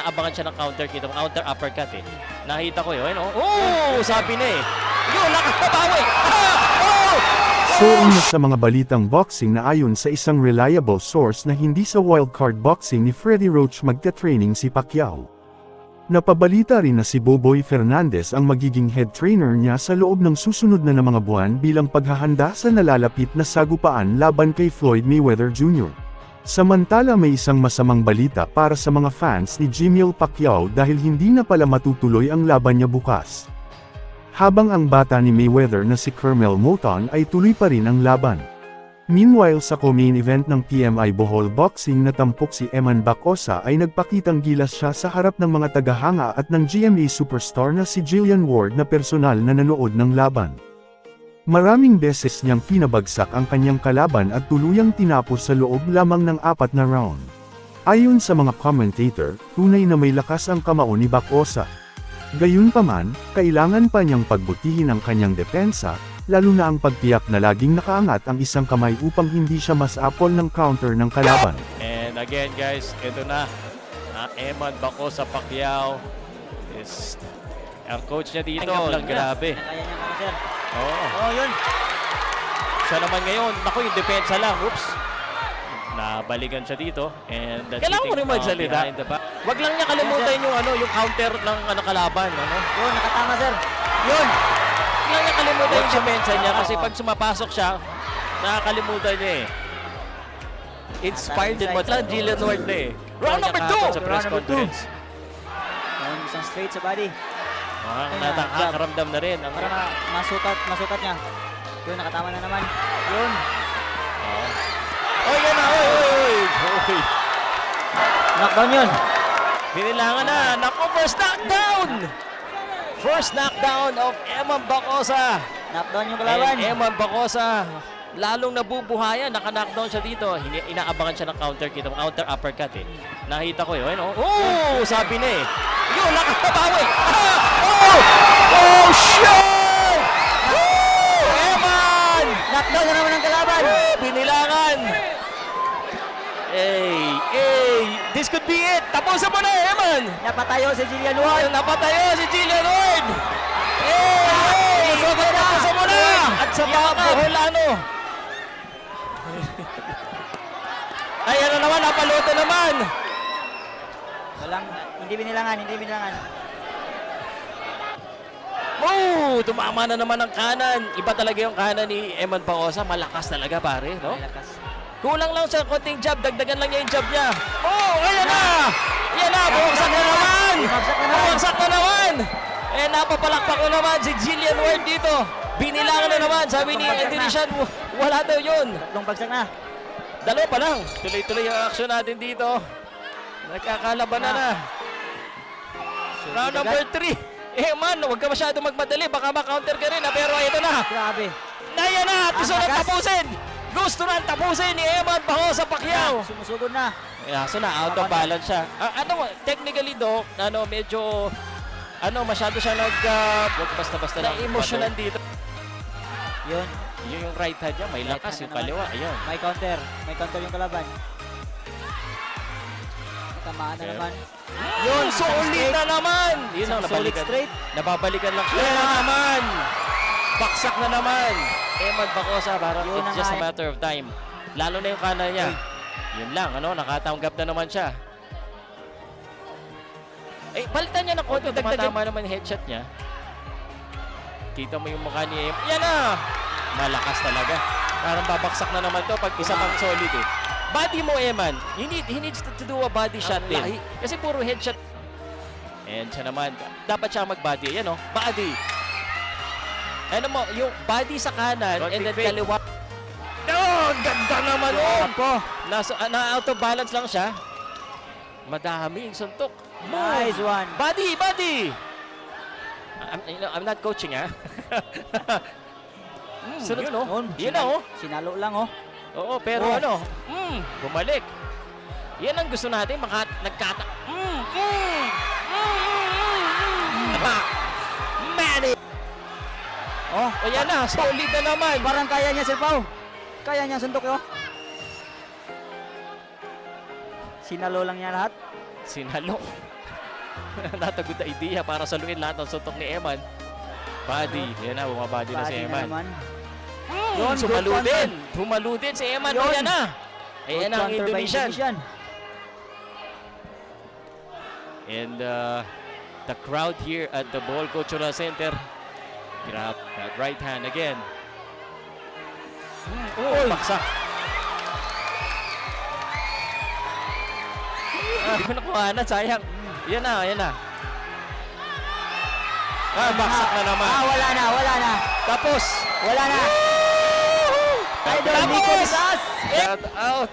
Abangan siya ng counter kita, counter uppercut eh. Nakita ko yun. Oh, sabi na eh. Yun, nakakabawi. So una sa mga balitang boxing na ayon sa isang reliable source na hindi sa wildcard boxing ni Freddie Roach magta-training si Pacquiao. Napabalita rin na si Boboy Fernandez ang magiging head trainer niya sa loob ng susunod na mga buwan bilang paghahanda sa nalalapit na sagupaan laban kay Floyd Mayweather Jr. Samantala may isang masamang balita para sa mga fans ni Jimmy Pacquiao dahil hindi na pala matutuloy ang laban niya bukas. Habang ang bata ni Mayweather na si Carmel Moton ay tuloy pa rin ang laban. Meanwhile sa co-main event ng PMI Bohol Boxing na tampok si Eman Bacosa ay nagpakitang gilas siya sa harap ng mga tagahanga at ng GMA superstar na si Jillian Ward na personal na nanood ng laban. Maraming beses niyang pinabagsak ang kanyang kalaban at tuluyang tinapos sa loob lamang ng 4 na round. Ayon sa mga commentator, tunay na may lakas ang kamao ni Bacosa. Gayunpaman, kailangan pa niyang pagbutihin ang kanyang depensa, lalo na ang pagtiyak na laging nakaangat ang isang kamay upang hindi siya masapol ng counter ng kalaban. And again guys, ito na. Eman Bacosa Pacquiao is ang coach niya dito. Grabe. Kaya niya kami, sir. Oo. Yun. Siya naman ngayon, naku yung depensa lang, oops. Nabalikan siya dito. And kailangan mo rin magsalita. Wag lang niya kalimutan yung counter ng kalaban. Yun, nakatama, sir. Yun. Wag lang niya kalimutan yung depensa niya kasi pag sumapasok siya, nakakalimutan niya eh. Inspired din mo. Lang Jillian Ward na eh. Round number 2! Sa press conference. Yun, isang straight sa body. Nakakaramdam na rin. Para masukat niya. Yun, nakatama na naman. Yun. Oy, yan na! Oy! Knockdown yun. Binilangan na! Naku, first knockdown! First knockdown of Eman Bacosa. Knockdown yung kalaban. And Eman Bacosa, lalong nabubuhayan. Naka-knockdown siya dito. Inaabangan siya ng counter kita, counter uppercut eh. Nakita ko yun. Oh, sabi na eh. Yun, nakakabawi. Oh, shit! Eman! Knockdown na naman ang kalaban. Binilangan. This could be it. Tapusin mo na, Eman. Napatayo si Jillian Ward. Napatayo si Jillian Ward. Tapusin mo na. At sa mga buholano. Ay, ano naman, napaluto naman. Hindi binilangan. Oh, tumama na naman ang kanan. Iba talaga yung kanan ni Eman Bacosa. Malakas talaga, pare, no? Malakas. Kulang lang sa konting jab, dagdagan lang niya yung jab niya. Oh, ayan na! Ayan na, bumagsak na naman! Bumagsak na naman! Eh, napapalakpak ko naman si Jillian Ward dito. Binilangan na naman, sabi ni Andilishan, wala daw yun. Tatlong bagsak na. Dalawa pa lang. Tuloy-tuloy ang action natin dito. Nagkakalaban na. Round number 3. Man, huwag ka masyado magmadali. Baka ma-counter ka rin. Pero ito na. Grabe. Ayan na, gusto na tapusin. Gusto na tapusin ni Eman Bacosa Pacquiao. Sumusugod na. So na, out of balance siya. Technically do, medyo, masyado siya basta-basta na emotional dito. Yun. Yung right hand niya, may lakas. Yung kaliwa, ayun. May counter yung kalaban. Tamaan na naman. Yun, solid na naman! Yun ang Solid nabalikan. straight. Nababalikan lang siya. Yun na naman! Baksak na naman! Eman Bacosa, parang it's just a matter of time. Lalo na yung kanan niya. Yun lang, nakatanggap na naman siya. Palitan niya ng konti. Tumatama naman yung headshot niya. Kita mo yung mukha ni Eman. Yan na! Malakas talaga. Parang babaksak na naman to pag isa pang solid eh. Body mo, Eman. He needs to do a body shot din. Kasi puro headshot. And siya naman, dapat siya mag-body. Yan body. Ano mo, yung body sa kanan and then kaliwa. Ganda naman na-out of balance lang siya. Madami yung suntok. Nice one. Body! I'm not coaching, ha? Sunod, yun Sinalo lang, Oo, pero bumalik. Yan ang gusto natin, nagkata... Manny! Ayan na, solid na naman. Parang kaya niya, Sir Pao. Kaya niya suntok, Sinalo lang niya lahat. Sinalo. Not a good idea para saluin lahat ng suntok ni Eman. Body. Yan na, bumabody na si Body na Eman. naman. Yun, Good sumalo counter. din. Tumalo din si Eman. Yun. Ayan na. Ayan Good na ang counter by Indonesian. And the crowd here at the Bohol Cultural Center. Grab that right hand again. Oh, baksak. Hindi ko nakuha na, sayang. Yan na, yan na. Baksak na naman. Wala na, wala na. Tapos, Wala na. Idol Tapos! Nico Diaz. Shout out